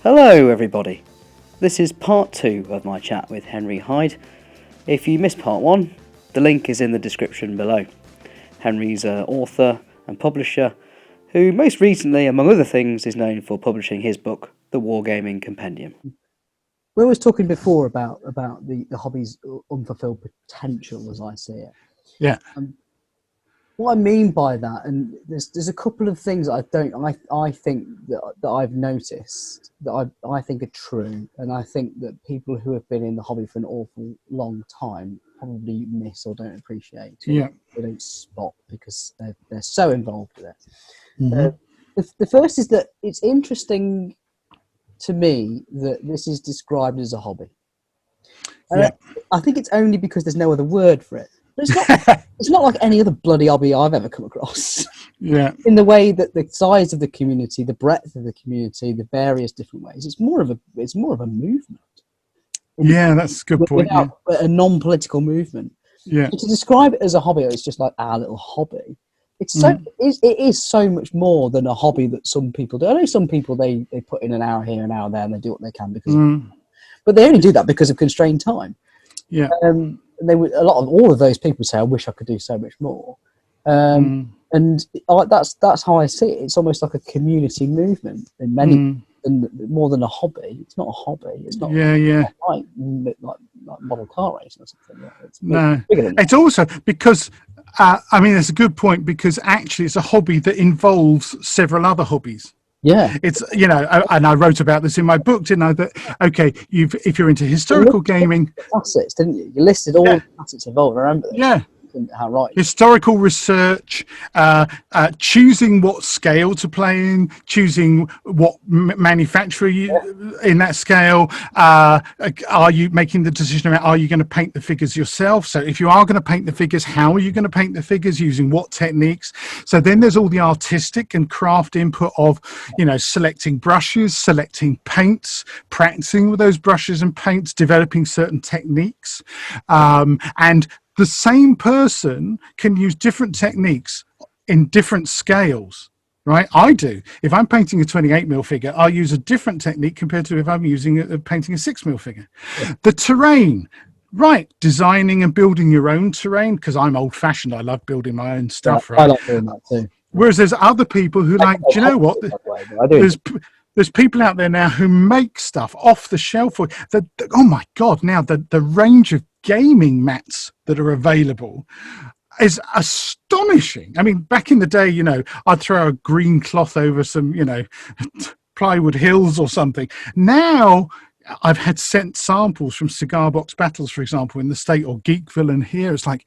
Hello everybody, this is part 2 of my chat with Henry Hyde. If you missed part 1, the link is in the description below. Henry's an author and publisher who most recently, among other things, is known for publishing his book, The Wargaming Compendium. We were talking before about the hobby's unfulfilled potential, as I see it. Yeah. What I mean by that, and there's a couple of things I think that I've noticed that I think are true, and I think that people who have been in the hobby for an awful long time probably miss or don't appreciate. Yeah. They don't spot because they're so involved with it. Mm-hmm. The first is that it's interesting to me that this is described as a hobby. Yeah. I think it's only because there's no other word for it. But it's not like any other bloody hobby I've ever come across. Yeah. In the way that the size of the community, the breadth of the community, the various different ways, it's more of a movement. Yeah, that's a good point. Without a non-political movement. Yeah. So to describe it as a hobby, it's just like our little hobby. It is so much more than a hobby that some people do. I know some people they put in an hour here, an hour there, and they do what they can but they only do that because of constrained time. Yeah. All of those people say, "I wish I could do so much more," and that's how I see it. It's almost like a community movement in many, and more than a hobby. It's not a hobby. It's not. Yeah. Not like model car racing or something. It's bigger than that. It's also because. It's a good point because actually it's a hobby that involves several other hobbies. Yeah, it's and I wrote about this in my book, didn't I? That if you're into historical gaming, facets, didn't you? You listed all the facets involved. I remember that. Yeah. How right. Historical research, choosing what scale to play in, choosing what manufacturer in that scale. Are you making the decision about are you going to paint the figures yourself? So if you are going to paint the figures, how are you going to paint the figures using what techniques? So then there's all the artistic and craft input of, selecting brushes, selecting paints, practicing with those brushes and paints, developing certain techniques, and the same person can use different techniques in different scales, right? I do. If I'm painting a 28mm figure, I'll use a different technique compared to if I'm painting a 6mm figure. Yeah. The terrain, right? Designing and building your own terrain, because I'm old-fashioned. I love building my own stuff, right? I like doing that too. Whereas there's other people who do you know what? There's people out there now who make stuff off the shelf. Oh my God, now the range of gaming mats that are available is astonishing. I mean, back in the day, I'd throw a green cloth over some, plywood hills or something. Now I've had sent samples from Cigar Box Battles, for example, in the state, or Geekville, and here it's like,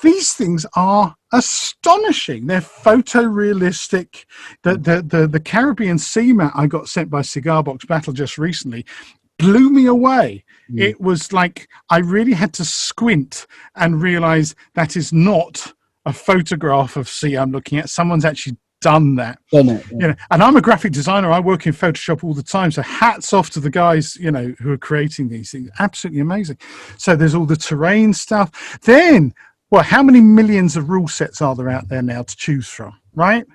these things are astonishing. They're photorealistic. The Caribbean Sea mat I got sent by Cigar Box Battle just recently blew me away. It was like I really had to squint and realize that is not a photograph of sea I'm looking at. Someone's actually done that. And I'm a graphic designer. I work in Photoshop all the time. So hats off to the guys, who are creating these things. Absolutely amazing. So there's all the terrain stuff. Then, how many millions of rule sets are there out there now to choose from, right?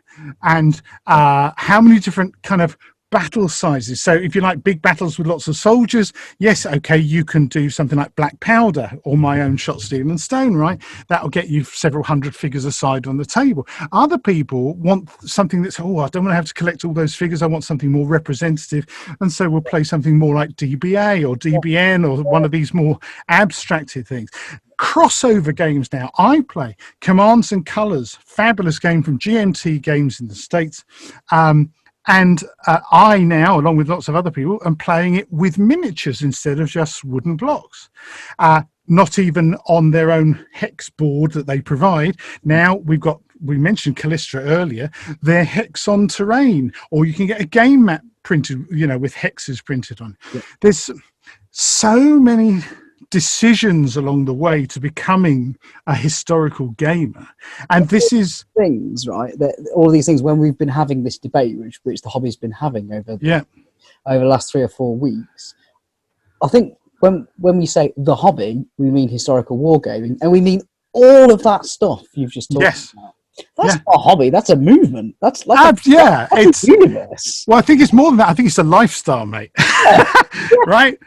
And how many different kind of battle sizes? So if you like big battles with lots of soldiers, yes, okay, you can do something like Black Powder or my own Shot, Steel and Stone, right? That'll get you several hundred figures aside on the table. Other people want something that's, I don't want to have to collect all those figures. I want something more representative. And so we'll play something more like DBA or DBN or one of these more abstracted things. Crossover games now. I play Commands and Colors, fabulous game from GMT Games in the States. And I now, along with lots of other people, am playing it with miniatures instead of just wooden blocks. Not even on their own hex board that they provide. Now we mentioned Callistra earlier, they're hex on terrain, or you can get a game map printed, with hexes printed on. Yeah. There's so many decisions along the way to becoming a historical gamer, and this is things, right? All of these things, when we've been having this debate, which the hobby's been having over the last 3 or 4 weeks, I think when we say the hobby, we mean historical wargaming, and we mean all of that stuff you've just talked about. That's Yeah. not a hobby. That's a movement. That's like it's a universe. well, I think it's more than that. I think it's a lifestyle, mate. Right?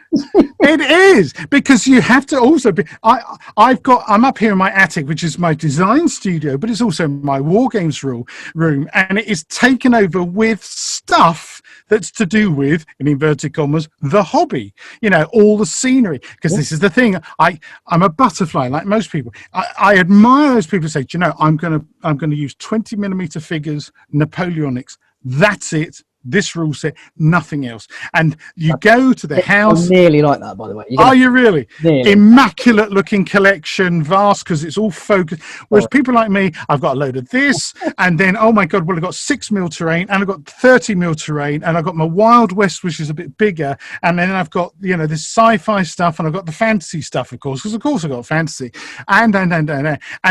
It is, because you have to also be. I'm up here in my attic, which is my design studio, but it's also my war games room, and it is taken over with stuff that's to do with, in inverted commas, the hobby. You know, all the scenery. Because this is the thing. I'm a butterfly, like most people. I admire those people who say, "Do you know, I'm gonna use 20mm figures, Napoleonics. That's it. This rule set, nothing else." And you go to the house. I'm nearly like that, by the way. Are you really? Nearly. Immaculate looking collection, vast, because it's all focused. Whereas people like me, I've got a load of this, and then, oh my God, well, I've got 6mm terrain, and I've got 30mm terrain, and I've got my Wild West, which is a bit bigger, and then I've got, you know, this sci-fi stuff, and I've got the fantasy stuff, of course, because of course I've got fantasy. And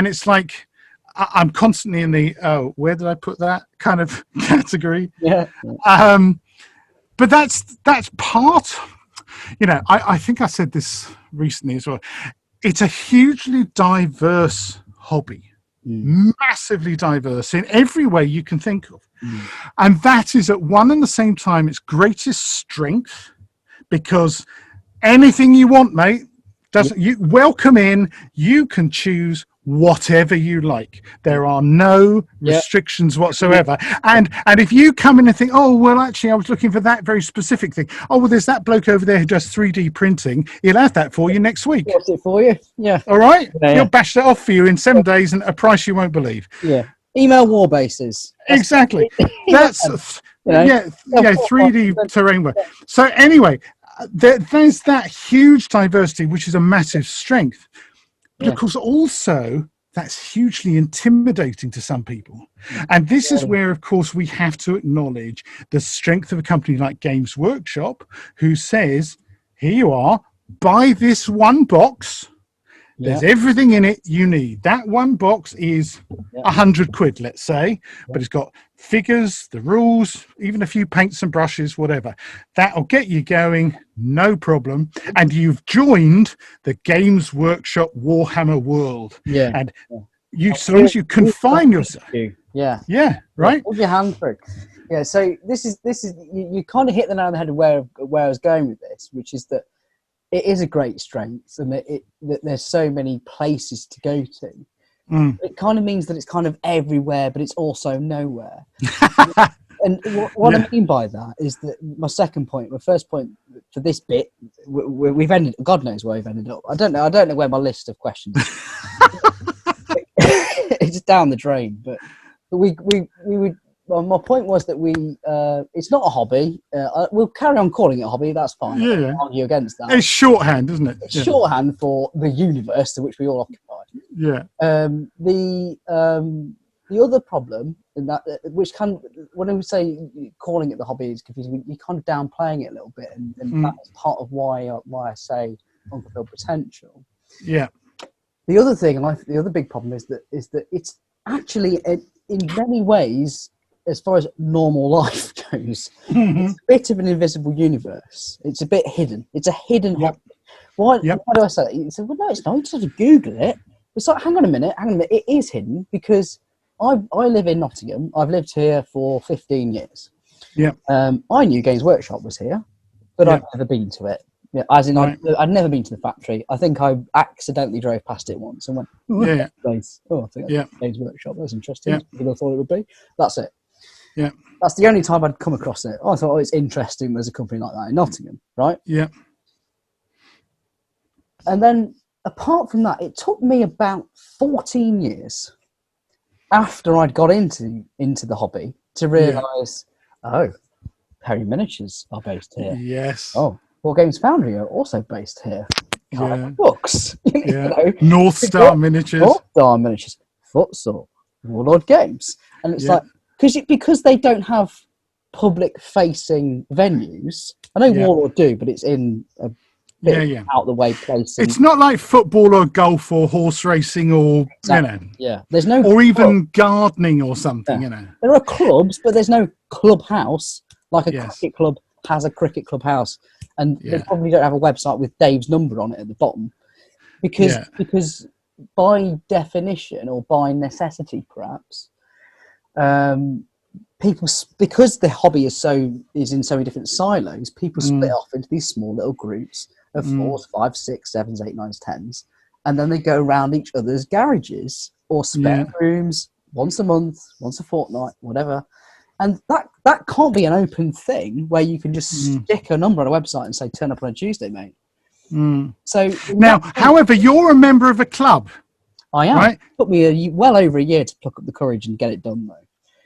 it's like, I'm constantly in the, oh, where did I put that kind of category? Yeah. But that's part, you know, I think I said this recently as well. It's a hugely diverse hobby, massively diverse in every way you can think of. And that is at one and the same time its greatest strength, because anything you want, mate, you welcome in, you can choose whatever you like. There are no restrictions whatsoever. And if you come in and think, oh, well, actually, I was looking for that very specific thing. Oh, well, there's that bloke over there who does 3D printing. He'll have that for you next week. What's it for you? Yeah. All right? Yeah. He'll bash that off for you in 7 days and a price you won't believe. Yeah. Email war bases. Exactly. That's, 3D terrain work. So anyway, there's that huge diversity, which is a massive strength. But of course, also, that's hugely intimidating to some people. And this is where, of course, we have to acknowledge the strength of a company like Games Workshop, who says, here you are, buy this one box. There's everything in it you need. That one box is £100, let's say, but it's got figures, the rules, even a few paints and brushes, whatever. That'll get you going, no problem. And you've joined the Games Workshop Warhammer world. Yeah. And you, as long as you confine yourself. Yeah. Yeah, right? Hold your hand through. Yeah, so this is you kind of hit the nail on the head of where I was going with this, which is that it is a great strength, and that there's so many places to go to. It kind of means that it's kind of everywhere, but it's also nowhere. And what I mean by that is that my first point for this bit, we've ended. God knows where we've ended up. I don't know where my list of questions is. It's down the drain, but we would. Well, my point was that it's not a hobby. We'll carry on calling it a hobby. That's fine. I don't argue against that. It's shorthand, isn't it? It's shorthand for the universe to which we all occupy. Yeah. The other problem, in that, which when I say calling it the hobby is confusing, you're kind of downplaying it a little bit, and that's part of why I say unfulfilled potential. Yeah. The other thing, the other big problem is that it's actually in many ways, as far as normal life goes, it's a bit of an invisible universe. It's a bit hidden. It's a hidden hobby. Why do I say that? You say, well, no, it's not. You just have to Google it. It's like, hang on a minute. It is hidden because I live in Nottingham. I've lived here for 15 years. Yeah. I knew Games Workshop was here, but I've never been to it. Yeah, as in, I'd never been to the factory. I think I accidentally drove past it once and went, place. Oh, I think that's Games Workshop. That's interesting. Yeah. I thought it would be. That's it. Yeah. That's the only time I'd come across it. I thought, it's interesting there's a company like that in Nottingham, right? Yeah. And then, apart from that, it took me about 14 years after I'd got into the hobby to realise, Perry Miniatures are based here. Yes. Oh, War Games Foundry are also based here. Books. North Star Miniatures. North Star Miniatures. Futsal. Warlord Games. And it's like, because they don't have public-facing venues. I know Warlord do, but it's in a bit out the way place. It's not like football or golf or horse racing or there's no or even gardening or something. You know, there are clubs, but there's no clubhouse like a cricket club has a cricket clubhouse, and they probably don't have a website with Dave's number on it at the bottom because by definition or by necessity, perhaps, people, because the hobby is in so many different silos, people split off into these small little groups of 4s, 5s, 6s, 7s, 8s, 9s, 10s, and then they go around each other's garages or spare rooms once a month, once a fortnight, whatever. And that can't be an open thing where you can just stick a number on a website and say, turn up on a Tuesday, mate. So now, however, you're a member of a club. I am. Right? It took me well over a year to pluck up the courage and get it done, though.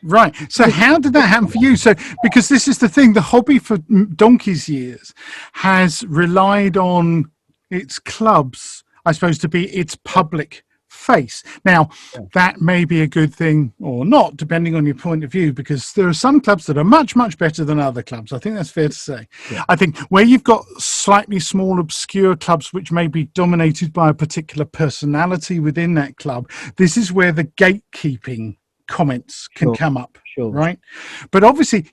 Right. So how did that happen for you? So, because this is the thing, the hobby for donkey's years has relied on its clubs, I suppose, to be its public face. Now, that may be a good thing or not, depending on your point of view, because there are some clubs that are much, much better than other clubs. I think that's fair to say. Yeah. I think where you've got slightly small, obscure clubs, which may be dominated by a particular personality within that club, this is where the gatekeeping comments can come up, right? But obviously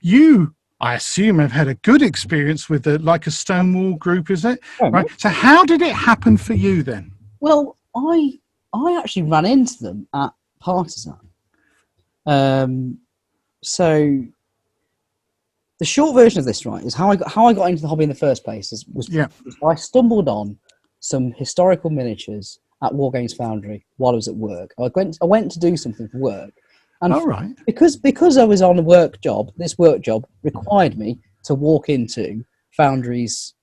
I assume have had a good experience with like a Stonewall group, is it? Right. So how did it happen for you then? Well, I actually ran into them at Partisan. So the short version of this, right, is how I got into the hobby in the first place was I stumbled on some historical miniatures at War Games Foundry while I was at work. I went to do something for work. And because I was on a work job, this work job required me to walk into Foundry's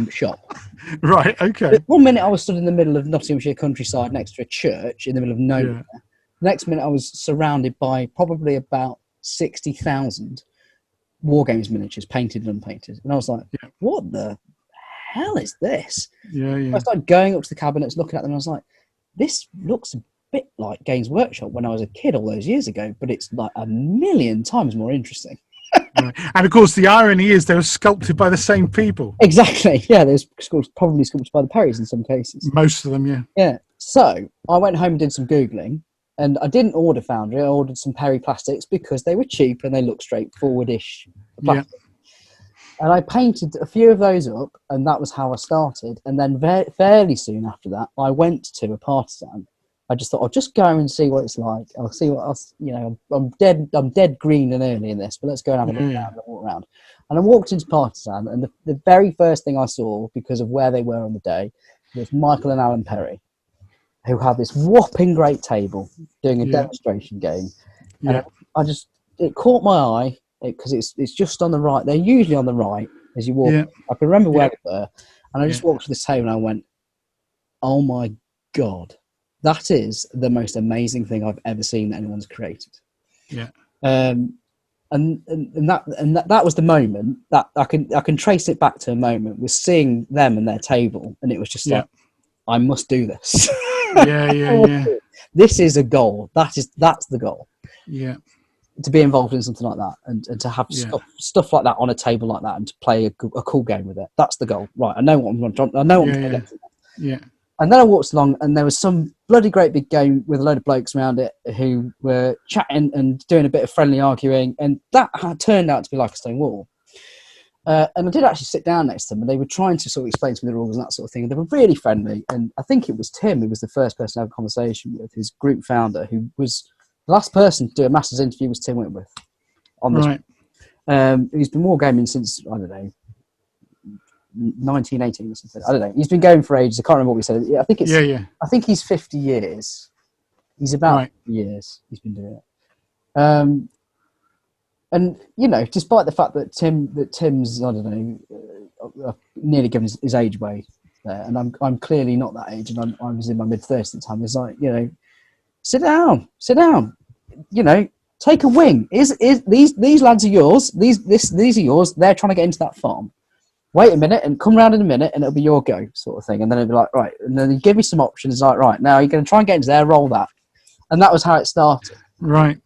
shop. Right, okay. But 1 minute I was stood in the middle of Nottinghamshire countryside next to a church in the middle of nowhere. The next minute I was surrounded by probably about 60,000 War Games miniatures, painted and unpainted. And I was like, what the hell is this? I started going up to the cabinets, looking at them, and I was like, this looks a bit like Games Workshop when I was a kid all those years ago, but it's like a million times more interesting. Right. And of course, the irony is they were sculpted by the same people. Exactly. Yeah, they're probably sculpted by the Perrys in some cases. Most of them, yeah. Yeah. So I went home and did some Googling, and I didn't order Foundry. I ordered some Perry plastics because they were cheap and they looked straightforward-ish. And I painted a few of those up, and that was how I started. And then fairly soon after that, I went to a Partisan. I just thought I'll just go and see what it's like. I'll see what else. I'm dead green and early in this, but let's go and have a look around and walk around. And I walked into Partisan, and the very first thing I saw, because of where they were on the day, was Michael and Alan Perry, who had this whopping great table doing a demonstration game. And it caught my eye because it's just on the right. They're usually on the right as you walk. I can remember where they were, and I just walked to this table and I went, "Oh my God. That is the most amazing thing I've ever seen that anyone's created." Yeah. And that was the moment that I can trace it back to a moment was seeing them and their table, and it was just like, I must do this. This is a goal. That's the goal. Yeah. To be involved in something like that and to have stuff like that on a table like that and to play a cool game with it. That's the goal. Right. I know what I'm going to get to. Yeah. And then I walked along, and there was some bloody great big game with a load of blokes around it who were chatting and doing a bit of friendly arguing, and that had turned out to be like a stone wall. And I did actually sit down next to them, and they were trying to sort of explain to me the rules and that sort of thing. And they were really friendly, and I think it was Tim who was the first person to have a conversation with, his group founder, who was the last person to do a Masters interview was Tim Whitworth on this. Right. He's been wargaming since, I don't know, 1918 or something. I don't know. He's been going for ages. I can't remember what we said. I think it's. I think he's 50 years. He's about 50 years. He's been doing it. And despite the fact that Tim's, I don't know, nearly given his age away there, and I'm clearly not that age, and I was in my mid-30s at the time. It's like, sit down. Take a wing. These lads are yours. These are yours. They're trying to get into that farm. Wait a minute and come round in a minute and it'll be your go, sort of thing. And then it'll be like, right. And then you give me some options, like, right, now you're going to try and get into there, roll that. And that was how it started. Right.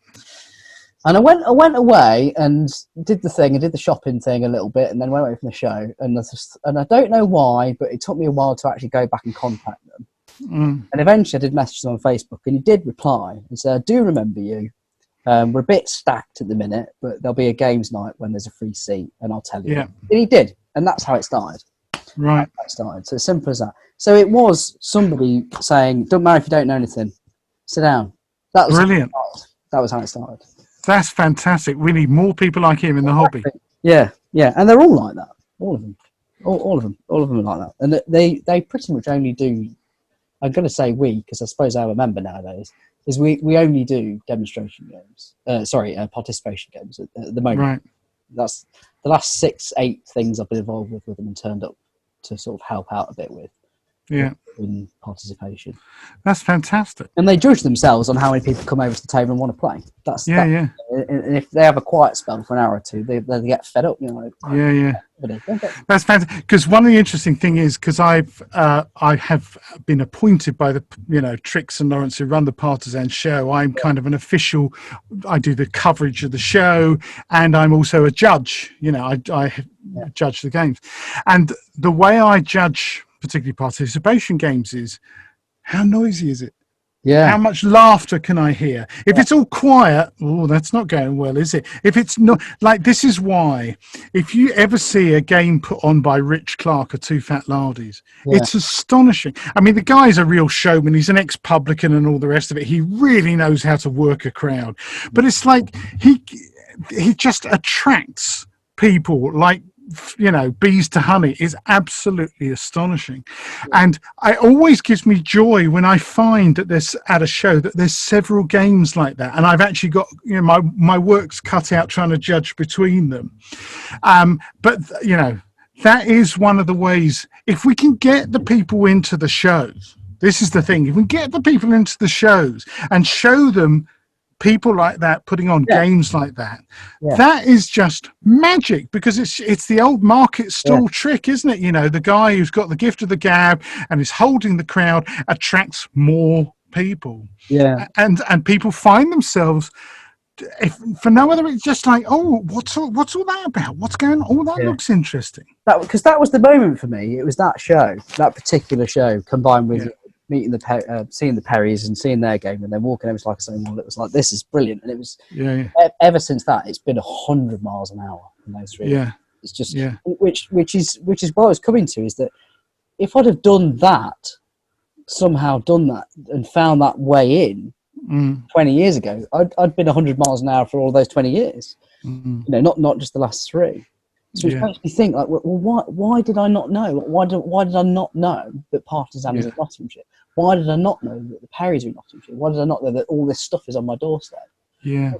And I went away and did the thing, and did the shopping thing a little bit, and then went away from the show. And I don't know why, but it took me a while to actually go back and contact them. And eventually I did message them on Facebook, and he did reply and said, I do remember you. We're a bit stacked at the minute, but there'll be a games night when there's a free seat, and I'll tell you. Yeah. And he did. And that's how it started. Right. That's how it started. So as simple as that. So it was somebody saying, "Don't marry if you don't know anything. Sit down." That was Brilliant. That was how it started. That's fantastic. We need more people like him in the hobby. Yeah, and they're all like that. All of them, all of them are like that. And they pretty much only do. I'm going to say we, because I suppose I'm a member nowadays. Is we only do demonstration games. Participation games at the moment. Right. That's the last 6-8 things I've been involved with them and turned up to sort of help out a bit with. Yeah. In participation. That's fantastic. And they judge themselves on how many people come over to the table and want to play. Yeah. And if they have a quiet spell for an hour or two, they get fed up. Yeah. That's fantastic. Because one of the interesting thing is, because I have been appointed by the Trix and Lawrence who run the Partisan show. I'm kind of an official. I do the coverage of the show, and I'm also a judge. I judge the games, and the way I judge particularly participation games is how noisy is it? Yeah. How much laughter can I hear? If it's all quiet, that's not going well, is it? If it's not, like, this is why, if you ever see a game put on by Rich Clark or Two Fat Lardies, it's astonishing. I mean, the guy's a real showman. He's an ex-publican and all the rest of it. He really knows how to work a crowd. But it's like he just attracts people like, bees to honey. Is absolutely astonishing. And it always gives me joy when I find that there's at a show that there's several games like that, and I've actually got my work's cut out trying to judge between them. But that is one of the ways, if we can get the people into the shows, this is the thing, if we get the people into the shows and show them people like that putting on games like that, that is just magic, because it's the old market stall trick, isn't it? The guy who's got the gift of the gab and is holding the crowd attracts more people, and people find themselves, if for no other, it's just like, what's all that about, what's going on, that looks interesting. Because that was the moment for me. It was that particular show, combined with meeting seeing the Perrys and seeing their game, and then walking over to like a saying, it was like, this is brilliant. And it was ever since that, it's been 100 miles an hour in those three. It's just which is what I was coming to, is that if I'd have done that and found that way in 20 years ago, I'd been 100 miles an hour for all those 20 years. Not just the last 3. So it makes me think, like, why did I not know? Why did I not know that Partisan is in Nottinghamshire? Why did I not know that the Perrys are in Nottinghamshire? Why did I not know that all this stuff is on my doorstep? Yeah.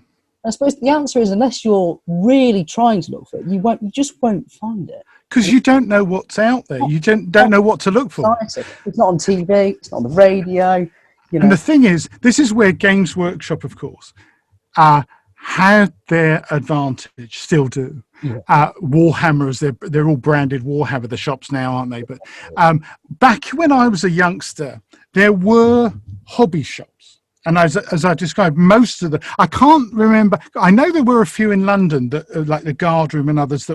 I suppose the answer is, unless you're really trying to look for it, you just won't find it. Because you don't know what's out there. You don't know what to look for. It's not on TV. It's not on the radio. And the thing is, this is where Games Workshop, of course, had their advantage, still do. Warhammers, they're all branded Warhammer, the shops now, aren't they? But back when I was a youngster, there were hobby shops. And as I described, most of I can't remember, I know there were a few in London, that like the Guard Room and others,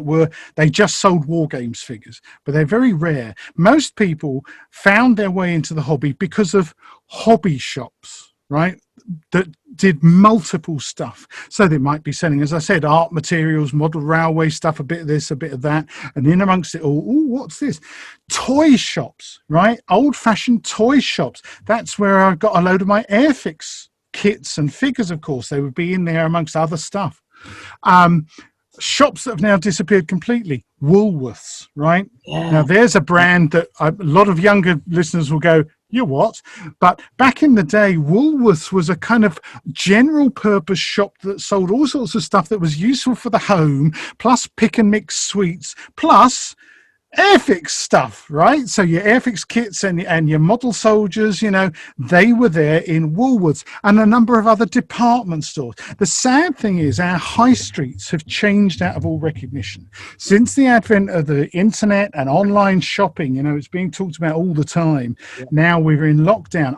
they just sold War Games figures, but they're very rare. Most people found their way into the hobby because of hobby shops, right? That did multiple stuff. So they might be selling, as I said, art materials, model railway stuff, a bit of this, a bit of that, and in amongst it all, what's this? Toy shops, right? Old-fashioned toy shops. That's where I got a load of my Airfix kits and figures, of course. They would be in there amongst other stuff. Shops that have now disappeared completely. Woolworths, right? Now, there's a brand that a lot of younger listeners will go, you what? But back in the day, Woolworths was a kind of general purpose shop that sold all sorts of stuff that was useful for the home, plus pick and mix sweets, plus Airfix stuff, right? So your Airfix kits and your model soldiers, they were there in Woolworths, and a number of other department stores. The sad thing is, our high streets have changed out of all recognition. Since the advent of the internet and online shopping, it's being talked about all the time. Now we're in lockdown.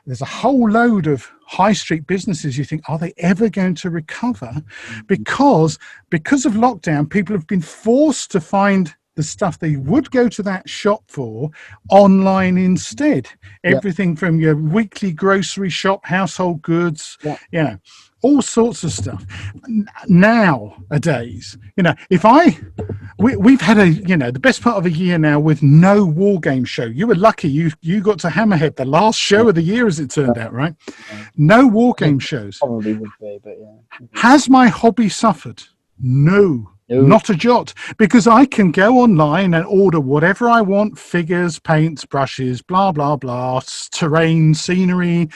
There's a whole load of high street businesses you think, are they ever going to recover? Because of lockdown, people have been forced to find the stuff they would go to that shop for online instead. Yeah. Everything from your weekly grocery shop, household goods, Yeah. you know, all sorts of stuff. Nowadays, we've had the best part of a year now with no war game show. You were lucky you got to Hammerhead, the last show of the year, as it turned out, right? No war game shows. Probably would be, but yeah. Has my hobby suffered? No. No. Not a jot, because I can go online and order whatever I want: figures, paints, brushes, blah blah blah, terrain, scenery,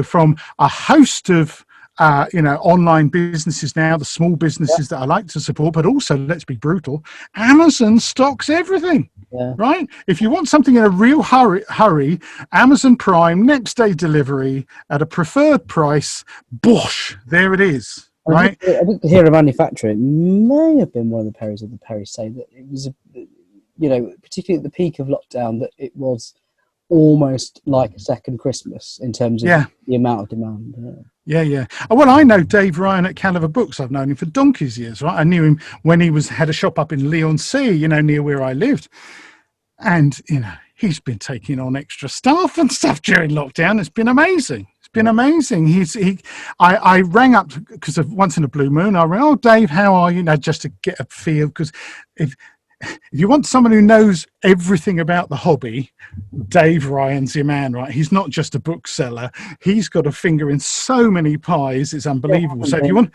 from a host of online businesses now, the small businesses that I like to support. But also, let's be brutal, Amazon stocks everything. Yeah. Right? If you want something in a real hurry, Amazon Prime, next day delivery at a preferred price, bosh, there it is. Right. I think to hear a manufacturer, it may have been one of the Perrys of the Perrys say that it was, particularly at the peak of lockdown, that it was almost like a second Christmas in terms of the amount of demand. Yeah. Well, I know Dave Ryan at Caliver Books. I've known him for donkey's years, right? I knew him when he had a shop up in Leigh-on-Sea, near where I lived. And, he's been taking on extra staff and stuff during lockdown. It's been amazing. Been amazing. I rang up because of once in a blue moon. I rang, "Oh, Dave, how are you?" Just to get a feel, because if you want someone who knows everything about the hobby, Dave Ryan's your man, right? He's not just a bookseller. He's got a finger in so many pies. It's unbelievable. So if you want,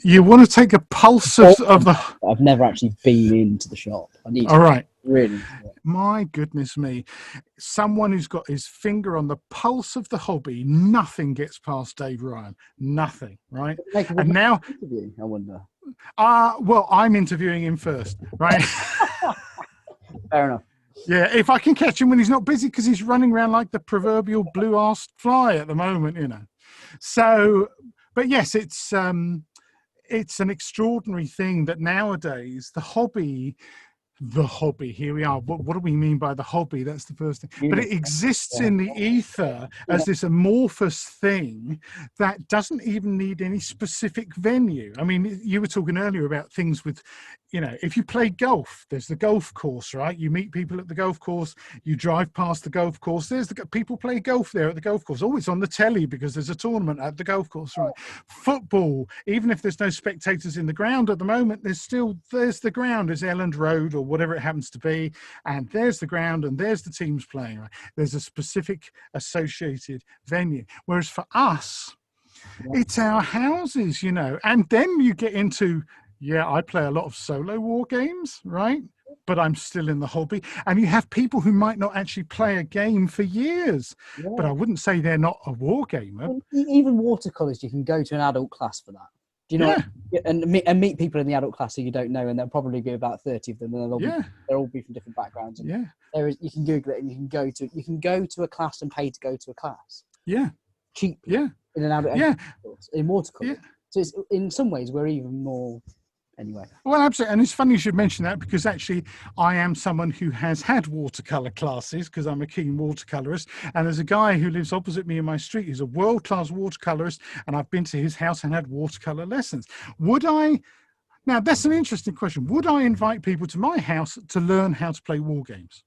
you want to take a pulse of the. I've never actually been into the shop. I need. All right. Really? My goodness me. Someone who's got his finger on the pulse of the hobby, nothing gets past Dave Ryan. Nothing, right? And now, interview, I wonder. Well, I'm interviewing him first, right? Fair enough. Yeah, if I can catch him when he's not busy, because he's running around like the proverbial blue-arsed fly at the moment, So, but yes, it's an extraordinary thing that nowadays the hobby, here we are. What do we mean by the hobby? That's the first thing. But it exists in the ether as this amorphous thing that doesn't even need any specific venue. I mean, you were talking earlier about things with, if you play golf, there's the golf course, right? You meet people at the golf course, you drive past the golf course, there's people play golf there at the golf course. Oh, it's on the telly because there's a tournament at the golf course, right? Football, even if there's no spectators in the ground at the moment, there's the ground, there's Elland Road or whatever it happens to be, and there's the ground and there's the teams playing, right? There's a specific associated venue. Whereas for us, it's our houses, and then you get into, I play a lot of solo war games, right? But I'm still in the hobby. And you have people who might not actually play a game for years, but I wouldn't say they're not a war gamer. Even watercolours, you can go to an adult class for that. Do you know? And meet people in the adult class who you don't know, and there'll probably be about 30 of them, and they'll all be from different backgrounds. And you can Google it, and you can go to a class and pay to go to a class. Yeah. Cheap. Yeah. In an adult course, in watercolours. Yeah. So it's, in some ways, we're even more. Anyway. Well, absolutely. And it's funny you should mention that, because actually I am someone who has had watercolour classes, because I'm a keen watercolourist. And there's a guy who lives opposite me in my street who's a world-class watercolourist, and I've been to his house and had watercolour lessons. Now, that's an interesting question. Would I invite people to my house to learn how to play war games?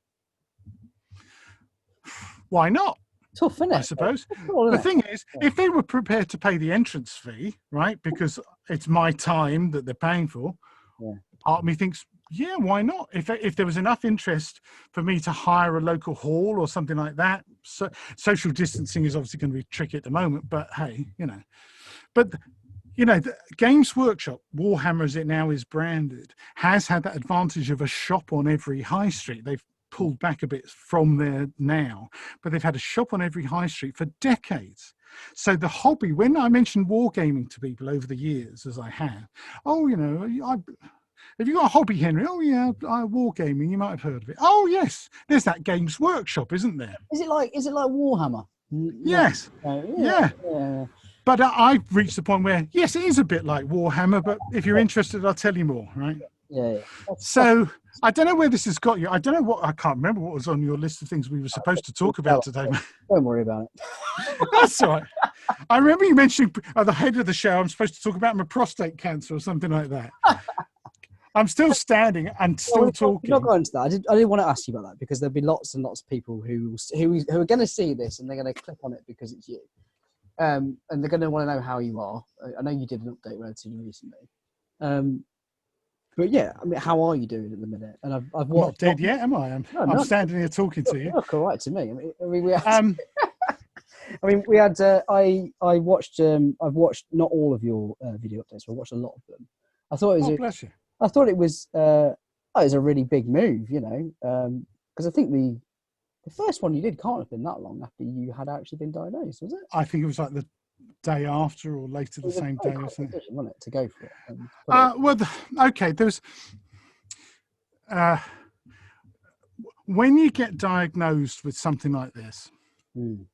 Why not? Tough, isn't it? I suppose. The thing is, if they were prepared to pay the entrance fee, right, because it's my time that they're paying for, part of me thinks, why not? If there was enough interest for me to hire a local hall or something like that. So social distancing is obviously going to be tricky at the moment, but hey, But the Games Workshop, Warhammer as it now is branded, has had that advantage of a shop on every high street. They've pulled back a bit from there now, but they've had a shop on every high street for decades. So the hobby, when I mentioned wargaming to people over the years, as I have, have you got a hobby, Henry? Oh yeah, wargaming. You might have heard of it. Oh yes, there's that Games Workshop, isn't there? Is it like Warhammer? Yes. Yeah. But I've reached the point where, yes, it is a bit like Warhammer, but if you're interested, I'll tell you more, right? Yeah. So I don't know where this has got you. I can't remember what was on your list of things we were supposed to talk about today. Don't worry about it. That's all right. I remember you mentioning at the head of the show, I'm supposed to talk about my prostate cancer or something like that. I'm still standing and still We're talking. not going into that. I didn't want to ask you about that because there'll be lots and lots of people who are going to see this and they're going to click on it because it's you, and they're going to want to know how you are. I know you did an update relatively recently, but yeah, I mean, how are you doing at the minute? And I've Not dead yet, am I? I'm standing here talking to you. Look all right to me. I mean, we had. we had. I watched. I've watched not all of your video updates, but I watched a lot of them. I thought it was. Bless you. I thought it was. It was a really big move, you know, because I think the first one you did can't have been that long after you had actually been diagnosed, was it? I think it was like the day after or later the same day or something. Wasn't it, to go for it? Okay, there's when you get diagnosed with something like this, you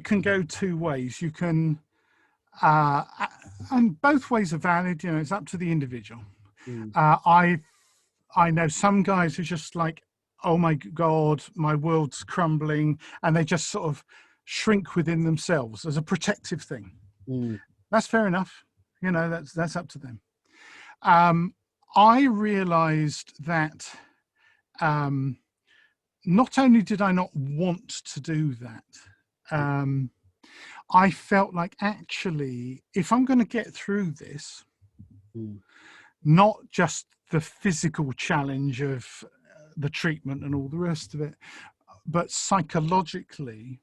can go two ways. You can, and both ways are valid. You know, it's up to the individual. I know some guys who just like, oh my God, my world's crumbling, and they just sort of shrink within themselves as a protective thing. That's fair enough. You know, that's up to them. I realized that not only did I not want to do that, I felt like actually, if I'm going to get through this, not just the physical challenge of the treatment and all the rest of it, but psychologically,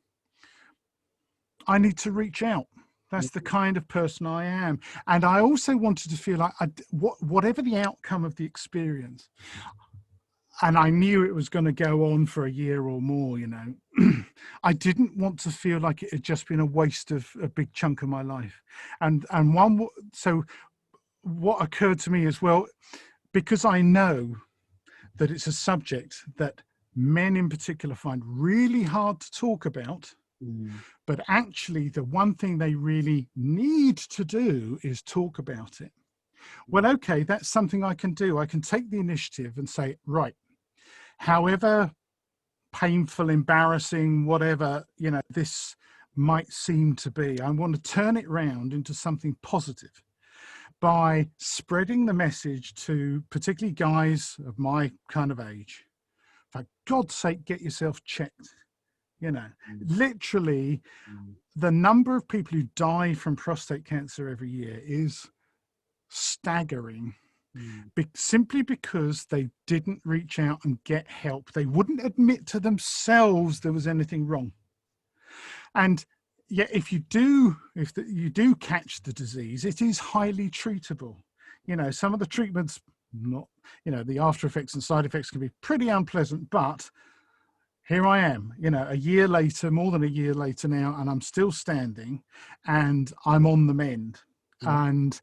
I need to reach out. That's the kind of person I am. And I also wanted to feel like whatever the outcome of the experience, and I knew it was going to go on for a year or more, you know, I didn't want to feel like it had just been a waste of a big chunk of my life. So what occurred to me as well, because I know that it's a subject that men in particular find really hard to talk about, but actually the one thing they really need to do is talk about it. Well, okay, that's something I can do. I can take the initiative and say, right, however painful, embarrassing, whatever, you know, this might seem to be, I want to turn it round into something positive by spreading the message to particularly guys of my kind of age. For God's sake, get yourself checked. You know, literally the number of people who die from prostate cancer every year is staggering. Simply because they didn't reach out and get help. They wouldn't admit to themselves there was anything wrong. And yet, if you do catch the disease, it is highly treatable. You know, some of the treatments, not, you know, the after effects and side effects can be pretty unpleasant, but here I am, you know, a year later, more than a year later now, and I'm still standing and I'm on the mend. And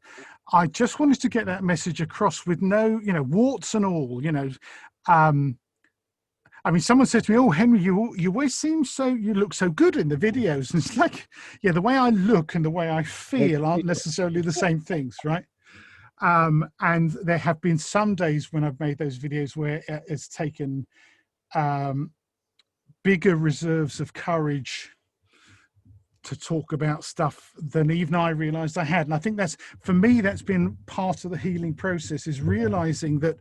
I just wanted to get that message across with no, you know, warts and all, you know. I mean, someone said to me, "Oh, Henry, you always seem you look so good in the videos." And it's like, yeah, the way I look and the way I feel aren't necessarily the same things, right? And there have been some days when I've made those videos where it's taken bigger reserves of courage to talk about stuff than even I realized I had. And I think that's, for me, that's been part of the healing process, is realizing that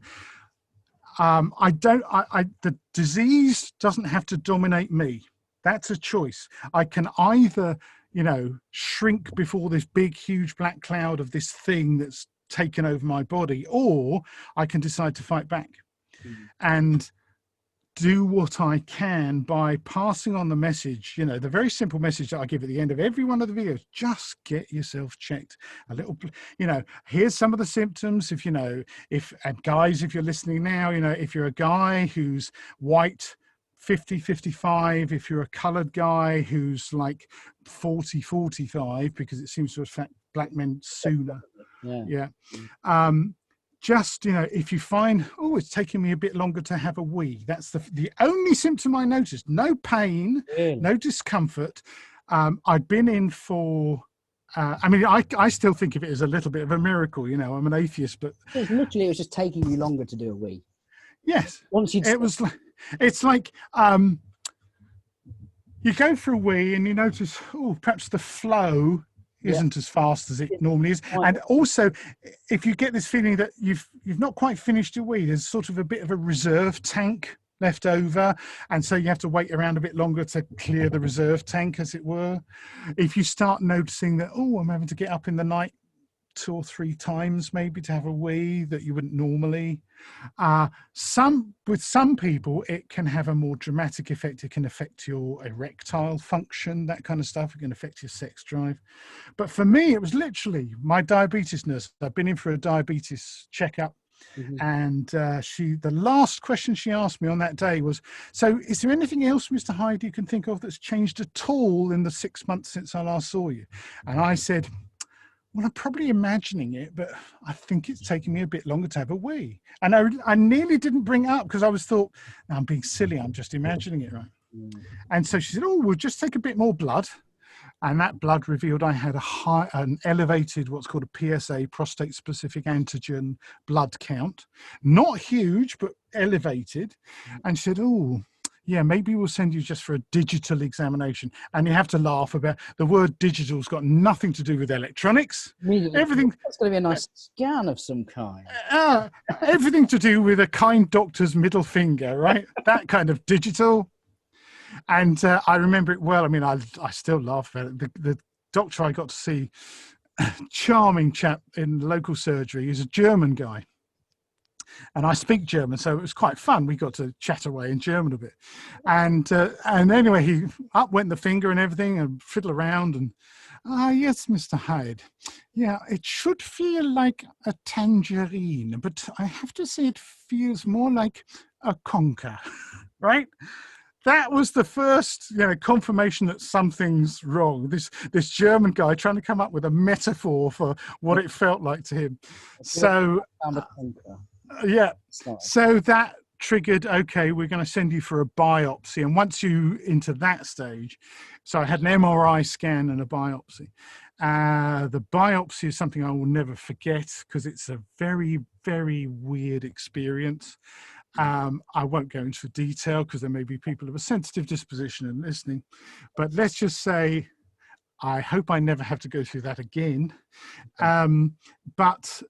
the disease doesn't have to dominate me. That's a choice. I can either, you know, shrink before this big, huge black cloud of this thing that's taken over my body, or I can decide to fight back and do what I can by passing on the message, you know, the very simple message that I give at the end of every one of the videos: just get yourself checked. A little, you know, here's some of the symptoms. If, you know, and guys, if you're listening now, you know, if you're a guy who's white, 50, 55, if you're a colored guy who's like 40, 45, because it seems to affect black men sooner. Just, you know, if you find, oh, it's taking me a bit longer to have a wee, that's the only symptom I noticed. No pain, no discomfort. I'd been in for, I mean, I still think of it as a little bit of a miracle. You know, I'm an atheist, but it was just taking you longer to do a wee. Yes, once you. It was like, it's like you go for a wee and you notice, oh, perhaps the flow isn't as fast as it normally is. And also, if you get this feeling that you've not quite finished your wee, there's sort of a bit of a reserve tank left over, and so you have to wait around a bit longer to clear the reserve tank, as it were. If you start noticing that, oh, I'm having to get up in the night 2 or 3 times maybe to have a wee that you wouldn't normally. With some people, it can have a more dramatic effect. It can affect your erectile function, that kind of stuff. It can affect your sex drive. But for me, it was literally my diabetes nurse. I've been in for a diabetes checkup. And the last question she asked me on that day was, so is there anything else, Mr. Hyde, you can think of that's changed at all in the 6 months since I last saw you? And I said, well, I'm probably imagining it, but I think it's taking me a bit longer to have a wee. And I nearly didn't bring it up because I thought, no, I'm being silly. I'm just imagining it, right? And so she said, oh, we'll just take a bit more blood. And that blood revealed I had an elevated, what's called a PSA, prostate-specific antigen blood count. Not huge, but elevated. And she said, oh, yeah, maybe we'll send you just for a digital examination. And you have to laugh about the word digital's got nothing to do with electronics. Everything. That's going to be a nice scan of some kind. Everything to do with a kind doctor's middle finger, right? That kind of digital. And I remember it well. I mean, I still laugh about it. The doctor I got to see, charming chap in local surgery, is a German guy. And I speak German, so it was quite fun. We got to chat away in German a bit. And anyway, he up went the finger and everything and fiddle around. And, yes, Mr. Hyde. Yeah, it should feel like a tangerine, but I have to say it feels more like a conker, right? That was the first, confirmation that something's wrong. This German guy trying to come up with a metaphor for what it felt like to him. So, yeah. So that triggered, okay, we're going to send you for a biopsy. And once you into that stage, so I had an MRI scan and a biopsy. The biopsy is something I will never forget because it's a very, very weird experience. I won't go into detail because there may be people of a sensitive disposition and listening, but let's just say I hope I never have to go through that again. But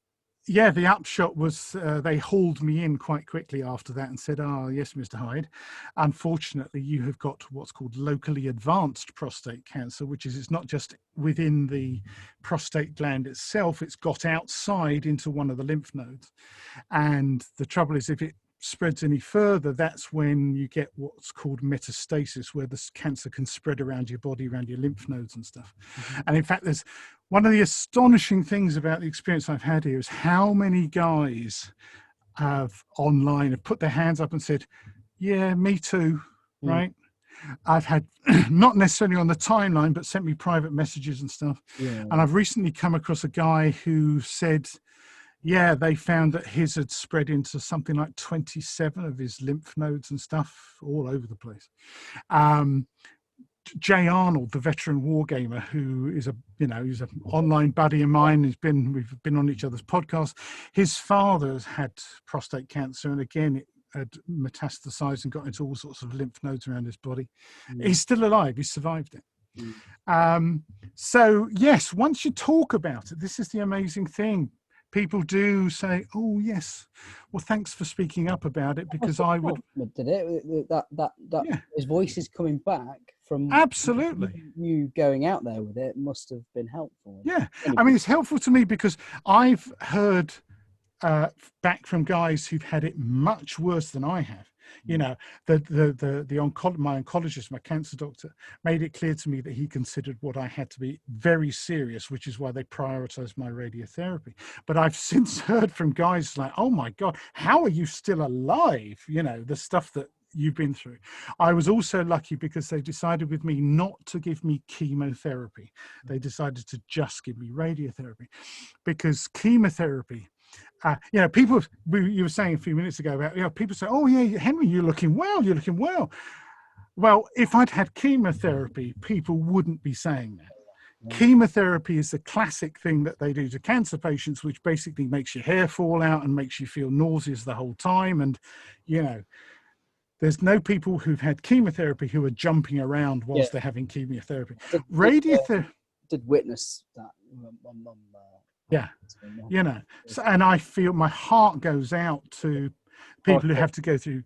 yeah, the upshot was they hauled me in quite quickly after that and said, yes, Mr. Hyde, unfortunately, you have got what's called locally advanced prostate cancer, which is it's not just within the prostate gland itself, it's got outside into one of the lymph nodes. And the trouble is, if it spreads any further, that's when you get what's called metastasis, where this cancer can spread around your body, around your lymph nodes and stuff. And in fact, there's one of the astonishing things about the experience I've had here is how many guys have put their hands up and said, yeah, me too, right? I've had, not necessarily on the timeline, but sent me private messages and stuff. And I've recently come across a guy who said, yeah, they found that his had spread into something like 27 of his lymph nodes and stuff all over the place. Jay Arnold, the veteran wargamer, who is he's an online buddy of mine. We've been on each other's podcasts. His father's had prostate cancer, and again, it had metastasized and got into all sorts of lymph nodes around his body. He's still alive. He survived it. So yes, once you talk about it, this is the amazing thing. People do say, "Oh yes, well, thanks for speaking up about it," because I would. Did it? That his voice is coming back from absolutely you going out there with it must have been helpful. Yeah, I mean, it's helpful to me because I've heard back from guys who've had it much worse than I have. My oncologist, my cancer doctor, made it clear to me that he considered what I had to be very serious, which is why they prioritized my radiotherapy. But I've since heard from guys like, oh my God, how are you still alive? The stuff that you've been through. I was also lucky because they decided with me not to give me chemotherapy. They decided to just give me radiotherapy because chemotherapy, people, you were saying a few minutes ago about, people say, oh yeah, Henry, you're looking well. Well, if I'd had chemotherapy, people wouldn't be saying that. Yeah. Chemotherapy is the classic thing that they do to cancer patients, which basically makes your hair fall out and makes you feel nauseous the whole time. And, there's no people who've had chemotherapy who are jumping around whilst they're having chemotherapy. Radiotherapy. did witness that. Yeah, you know, so, and I feel my heart goes out to people who have to go through